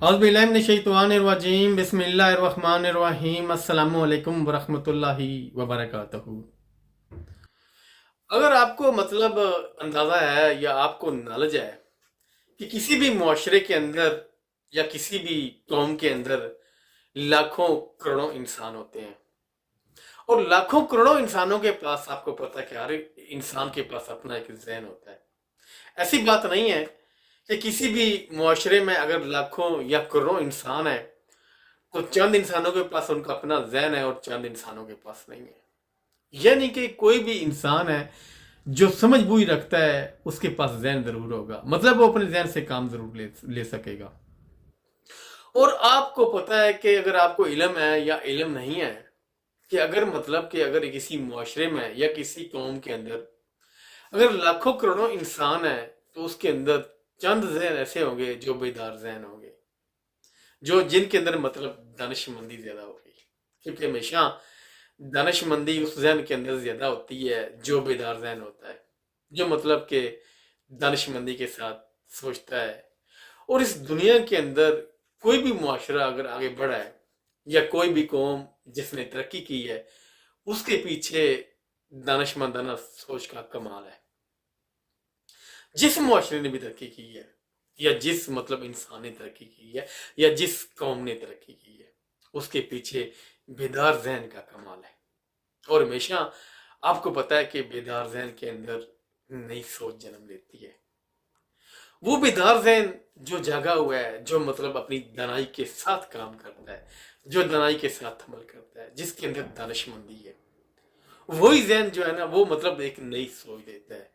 औज़ुबिल्लाहिमिनश्शैतानिर्रजीम बिस्मिल्लाहिर्रहमानिर्रहीम अस्सलामु अलैकुम वरहमतुल्लाहि वबरकातुहू। अगर आपको मतलब अंदाज़ा है या आपको नॉलेज है कि किसी भी मुआशरे के अंदर या किसी भी कौम के अंदर लाखों करोड़ों इंसान होते हैं और लाखों करोड़ों इंसानों के पास आपको पता है कि हर इंसान के पास अपना एक ज़हन होता है। ऐसी बात नहीं है कि किसी भी मुआशरे में अगर लाखों या करोड़ों इंसान है तो चंद इंसानों के पास उनका अपना ज़हन है और चंद इंसानों के पास नहीं है। यानी कि कोई भी इंसान है जो समझ बूझ रखता है उसके पास ज़हन ज़रूर होगा, मतलब वो अपने ज़हन से काम ज़रूर ले सकेगा। और आपको पता है कि अगर आपको इल्म है या इल्म नहीं है कि अगर मतलब कि अगर किसी मुआशरे में या किसी कौम के अंदर अगर लाखों करोड़ों इंसान है तो उसके अंदर चंद ज़हन ऐसे होंगे जो बेदार ज़हन होंगे, जो जिनके अंदर मतलब दानिशमंदी ज़्यादा होगी, क्योंकि हमेशा दानिशमंदी उस जहन के अंदर ज़्यादा होती है जो बेदार जहन होता है, जो मतलब कि दानिशमंदी के साथ सोचता है। और इस दुनिया के अंदर कोई भी मुआशरा अगर आगे बढ़ा है या कोई भी कौम जिसने तरक्की की है उसके पीछे दानिशमंदाना सोच का कमाल है। जिस मुआशरे ने भी तरक्की की है या जिस मतलब इंसान ने तरक्की की है या जिस कौम ने तरक्की की है उसके पीछे बेदार जहन का कमाल है। और हमेशा आपको पता है कि बेदार जहन के अंदर नई सोच जन्म लेती है। वो बेदार जहन जो जागा हुआ है, जो मतलब अपनी दानाई के साथ काम करता है, जो दानाई के साथ अमल करता है, जिसके अंदर दानिशमंदी है, वही जहन जो है ना वो मतलब एक नई सोच देता है।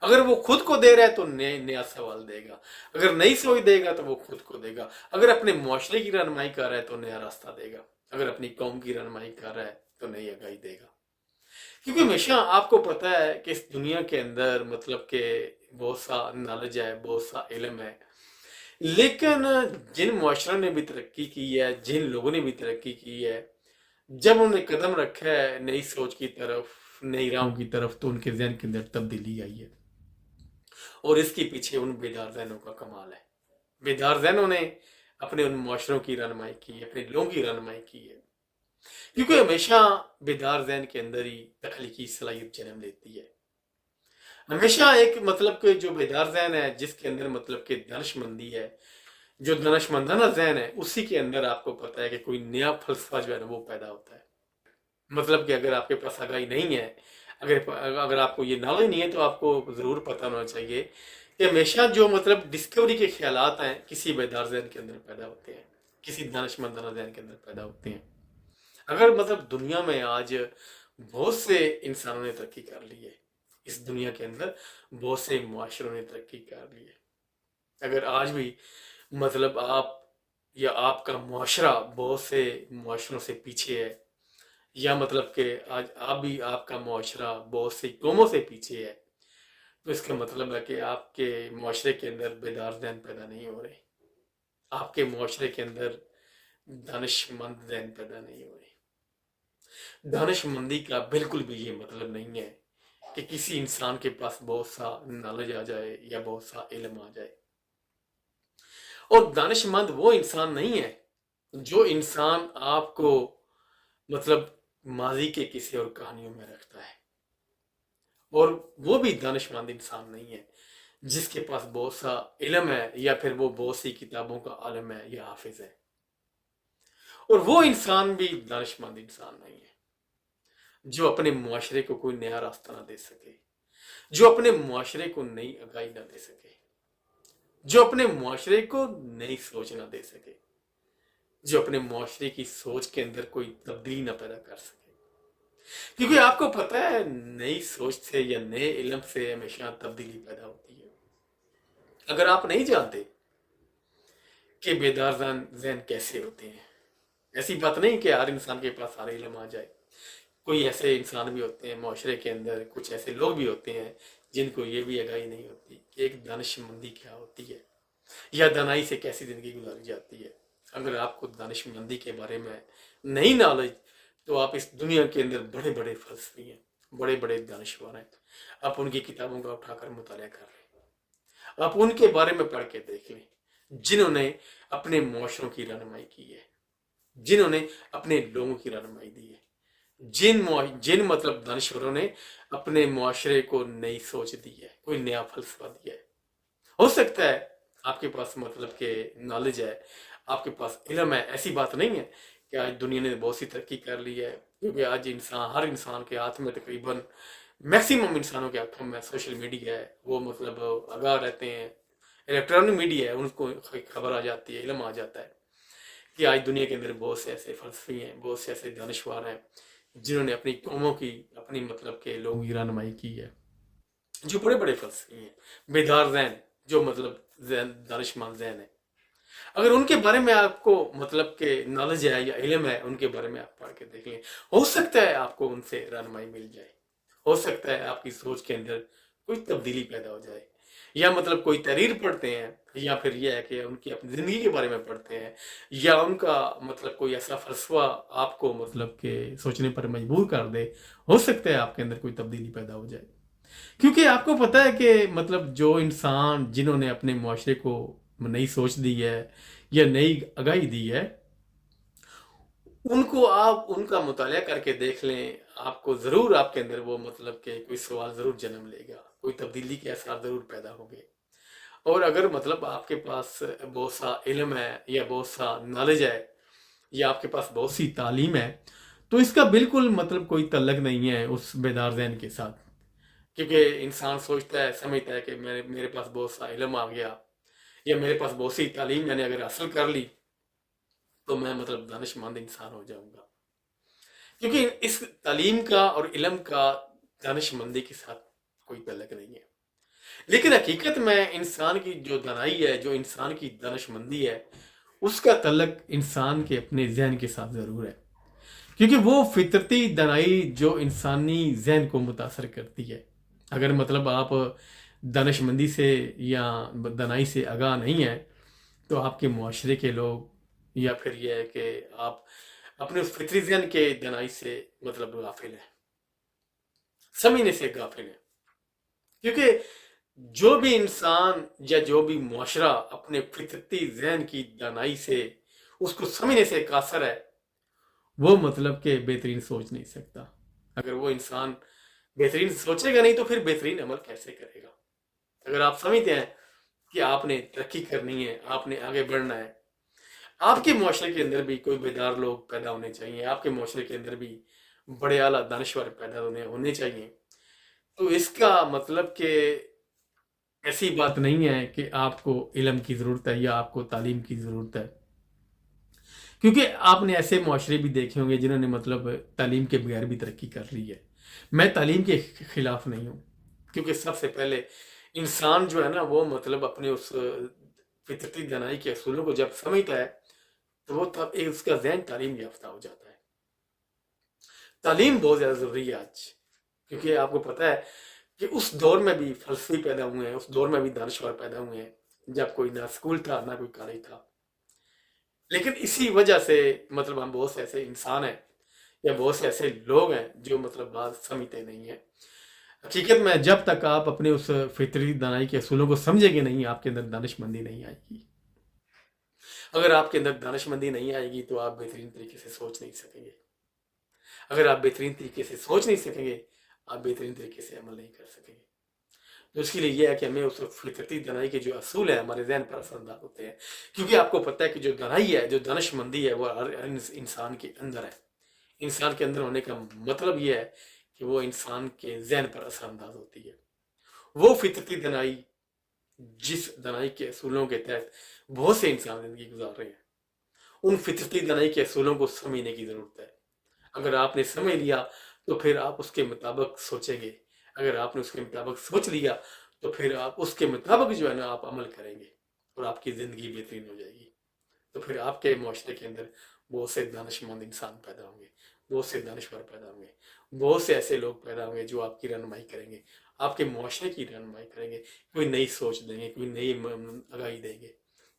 अगर वो खुद को दे रहा है तो नया सवाल देगा, अगर नई सोच देगा तो वो खुद को देगा, अगर अपने मुआशरे की रहनुमाई कर रहा है तो नया रास्ता देगा, अगर अपनी कौम की रहनुमाई कर रहा है तो नई आगाही देगा। क्योंकि हमेशा आपको पता है कि इस दुनिया के अंदर मतलब कि बहुत सा नॉलेज है, बहुत सा इल्म है, लेकिन जिन मुआशरों ने भी तरक्की की है, जिन लोगों ने भी तरक्की की है, जब उन्होंने कदम रखा है नई सोच की तरफ, नई राहों की तरफ, तो उनके जहन के अंदर तब्दीली आई है। और इसके पीछे उन बेदार जहनों का कमाल है। बेदार जहनों ने अपने उन मुआशरों की रहनुमाई की है, अपने लोगों की रहनुमाई की है, क्योंकि हमेशा बेदार जहन के अंदर ही तख्लीकी सलाहियत जन्म लेती है। हमेशा एक मतलब कि जो बेदार जहन है जिसके अंदर मतलब कि दानिशमंदी है, जो दानिशमंदाना जहन है, उसी के अंदर आपको पता है कि कोई नया फलसफा जो है ना वो पैदा होता है। मतलब कि अगर आपके पास आगाही नहीं है, अगर अगर आपको ये नॉलेज नहीं है तो आपको ज़रूर पता होना चाहिए कि हमेशा जो मतलब डिस्कवरी के ख्यालात हैं किसी बेदार जहन के अंदर पैदा होते हैं, किसी दानिशमंदाना जहन के अंदर पैदा होते हैं। अगर मतलब दुनिया में आज बहुत से इंसानों ने तरक्की कर ली है, इस दुनिया के अंदर बहुत से मुआशरों ने तरक्की कर ली है, अगर आज भी मतलब आप या आपका मुआशरा बहुत से मुआशरों से पीछे है, या मतलब कि आज आप भी आपका मुआशरा बहुत सी कौमों से पीछे है, तो इसका मतलब है कि आपके मुआशरे के अंदर बेदार जहन पैदा नहीं हो रहे, आपके मुआशरे के अंदर दानिशमंद जहन पैदा नहीं हो रहे। दानिशमंदी का बिल्कुल भी ये मतलब नहीं है कि किसी इंसान के पास बहुत सा नॉलेज आ जाए या बहुत सा इल्म आ जाए। और दानिशमंद वो इंसान नहीं है जो इंसान आपको मतलब माजी के किसी और कहानियों में रखता है, और वो भी दानिशमंद इंसान नहीं है जिसके पास बहुत सा इल्म है या फिर वो बहुत सी किताबों का आलम है या हाफिज है। और वो इंसान भी दानिशमंद इंसान नहीं है जो अपने मुआशरे को कोई नया रास्ता ना दे सके, जो अपने मुआशरे को नई आगाही ना दे सके, जो अपने मुआशरे को नई सोच ना दे सके, जो अपने मुआशरे की सोच के अंदर कोई तब्दीली ना पैदा कर सके। क्योंकि आपको पता है नई सोच से या नए इल्म से हमेशा तब्दीली पैदा होती है। अगर आप नहीं जानते कि बेदार जहन कैसे होते हैं, ऐसी बात नहीं कि हर इंसान के पास सारे इल्म आ जाए, कोई ऐसे इंसान भी होते हैं मुआशरे के अंदर, कुछ ऐसे लोग भी होते हैं जिनको ये भी आगाही नहीं होती कि एक दानिशमंदी क्या होती है या दानाई से कैसी ज़िंदगी गुजारी जाती है। अगर आपको दानिशमंदी के बारे में नहीं नॉलेज तो आप इस दुनिया के अंदर बड़े बड़े फलसफी हैं, बड़े बड़े दानिशवर हैं, आप उनकी किताबों का उठाकर मुताला कर लें, आप उनके बारे में पढ़ के देख लें, जिन्होंने अपने मुआशरों की रहनुमाई की है, जिन्होंने अपने लोगों की रहनुमाई दी है, जिन मतलब दानश्वरों ने अपने मुआशरे को नई सोच दी है, कोई नया फलसफा दिया है। हो सकता है आपके पास मतलब के नॉलेज है, आपके पास इल्म है, ऐसी बात नहीं है कि आज दुनिया ने बहुत सी तरक्की कर ली है, क्योंकि आज हर इंसान के हाथ में तकरीबन मैक्सिमम इंसानों के हाथों में सोशल मीडिया है, वो मतलब आगाह रहते हैं, इलेक्ट्रॉनिक मीडिया है, उनको खबर आ जाती है, इल्म आ जाता है कि आज दुनिया के अंदर बहुत से ऐसे फलसफी हैं, बहुत से ऐसे दानिशवार हैं जिन्होंने अपनी कौमों की, अपनी मतलब के लोगों की रहनुमाई की है, जो बड़े बड़े फलसफी हैं, बेदार जहन, जो मतलब दानिशमंद जहन है। अगर उनके बारे में आपको मतलब के नॉलेज है या इल्म है, उनके बारे में आप पढ़ के देख लें, हो सकता है आपको उनसे रहनुमाई मिल जाए, हो सकता है आपकी सोच के अंदर कोई तब्दीली पैदा हो जाए, या मतलब कोई तहरीर पढ़ते हैं, या फिर यह है कि उनकी अपनी ज़िंदगी के बारे में पढ़ते हैं, या उनका मतलब कोई ऐसा फलसफा आपको मतलब के सोचने पर मजबूर कर दे, हो सकता है आपके अंदर कोई तब्दीली पैदा हो जाए। क्योंकि आपको पता है कि मतलब जो इंसान जिन्होंने अपने मुआशरे को नई सोच दी है या नई आगाही दी है, उनको आप उनका मुताला करके देख लें, आपको ज़रूर आपके अंदर वो मतलब कि कोई सवाल ज़रूर जन्म लेगा, कोई तब्दीली के आसार ज़रूर पैदा होंगे। और अगर मतलब आपके पास बहुत सा इल्म है या बहुत सा नॉलेज है या आपके पास बहुत सी तालीम है, तो इसका बिल्कुल मतलब कोई तल्लक नहीं है उस बेदार ज़हन के साथ। क्योंकि इंसान सोचता है, समझता है कि मेरे पास बहुत सा इल्म आ गया, या मेरे पास बहुत सी तालीम मैंने अगर हासिल कर ली तो मैं मतलब दानिशमंद इंसान हो जाऊंगा। क्योंकि इस तालीम का और इल्म का दानिशमंदी के साथ कोई तल्लक नहीं है। लेकिन हकीकत में इंसान की जो दानाई है, जो इंसान की दानिशमंदी है, उसका तल्लक इंसान के अपने जहन के साथ ज़रूर है। क्योंकि वो फितरती दानाई जो इंसानी जहन को मुतासर करती है। अगर मतलब आप दानिशमंदी से या दानाई से आगाह नहीं है, तो आपके मुआशरे के लोग, या फिर यह है कि आप अपने उस फितरी जहन के दानाई से मतलब गाफिल हैं, समझने से गाफिल हैं। क्योंकि जो भी इंसान या जो भी मुआशरा अपने फितरती जहन की दानाई से, उसको समझने से कासर है, वो मतलब के बेहतरीन सोच नहीं सकता। अगर वो इंसान बेहतरीन सोचेगा नहीं तो फिर बेहतरीन अमल कैसे करेगा। अगर आप समझते हैं कि आपने तरक्की करनी है, आपने आगे बढ़ना है, आपके मुआशरे के अंदर भी कोई बेदार लोग पैदा होने चाहिए, आपके मुआशरे के अंदर भी बड़े आला दानिशवर पैदा होने चाहिए, तो इसका मतलब कि ऐसी बात नहीं है कि आपको इल्म की ज़रूरत है या आपको तालीम की ज़रूरत है। क्योंकि आपने ऐसे मुआशरे भी देखे होंगे जिन्होंने मतलब तालीम के बगैर भी तरक्की कर ली है। मैं तालीम के खिलाफ नहीं हूँ, क्योंकि सबसे पहले इंसान जो है ना, वो मतलब अपने उस फितरती दानाई के असूलों को जब समझता है, तो वो तब एक उसका जहन तालीम याफ्ता हो जाता है। तालीम बहुत ज़्यादा ज़रूरी है आज, क्योंकि आपको पता है कि उस दौर में भी फलसफी पैदा हुए हैं, उस दौर में भी दानिशवर पैदा हुए हैं, जब कोई ना स्कूल था ना कोई कॉलेज था। लेकिन इसी वजह से मतलब हम बहुत से ऐसे इंसान हैं या बहुत से ऐसे लोग हैं जो मतलब बात समझते नहीं है। हकीकत में जब तक आप अपने उस फितरी दानाई के असूलों को समझेंगे नहीं, आपके अंदर दानिशमंदी नहीं आएगी। अगर आपके अंदर दानिशमंदी नहीं आएगी तो आप बेहतरीन तरीके से सोच नहीं सकेंगे। अगर आप बेहतरीन तरीके से सोच नहीं सकेंगे, आप बेहतरीन तरीके से अमल नहीं कर सकेंगे। तो इसके लिए यह है कि हमें उस फितरती दानाई के जो असूल है हमारे जहन पर असरअंदाज होते हैं। क्योंकि आपको पता है कि जो दानाई है, जो दानिशमंदी है, वो हर इंसान के अंदर है। इंसान के अंदर होने का मतलब यह है कि वो इंसान के जहन पर असरअंदाज होती है। वो फितरती दानाई, जिस दानाई के असूलों के तहत बहुत से इंसान जिंदगी गुजार रहे हैं, उन फितरती दानाई के असूलों को समझने की ज़रूरत है। अगर आपने समझ लिया तो फिर आप उसके मुताबिक सोचेंगे। अगर आपने उसके मुताबिक सोच लिया तो फिर आप उसके मुताबिक जो है ना, आप अमल करेंगे और आपकी ज़िंदगी बेहतरीन हो जाएगी। तो फिर आपके माशरे के अंदर बहुत से दानिशमंद इंसान पैदा होंगे, बहुत से दानिशवर पैदा होंगे, बहुत से ऐसे लोग पैदा होंगे जो आपकी रहनुमाई करेंगे, आपके माशरे की रहनुमाई करेंगे, कोई नई सोच देंगे, कोई नई आगाही देंगे।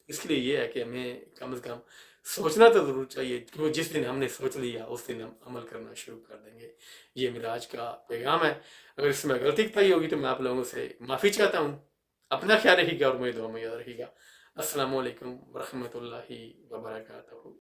इसके लिए ये है कि हमें कम से कम सोचना तो ज़रूर चाहिए, क्योंकि जिस दिन हमने सोच लिया उस दिन हम अमल करना शुरू कर देंगे। ये मेरा आज का पैगाम है। अगर इसमें गलती पाई होगी तो मैं आप लोगों से माफ़ी चाहता हूँ। अपना ख्याल रखिएगा और मुझे दुआ में याद रखिएगा। السلام علیکم ورحمۃ اللہ وبرکاتہ.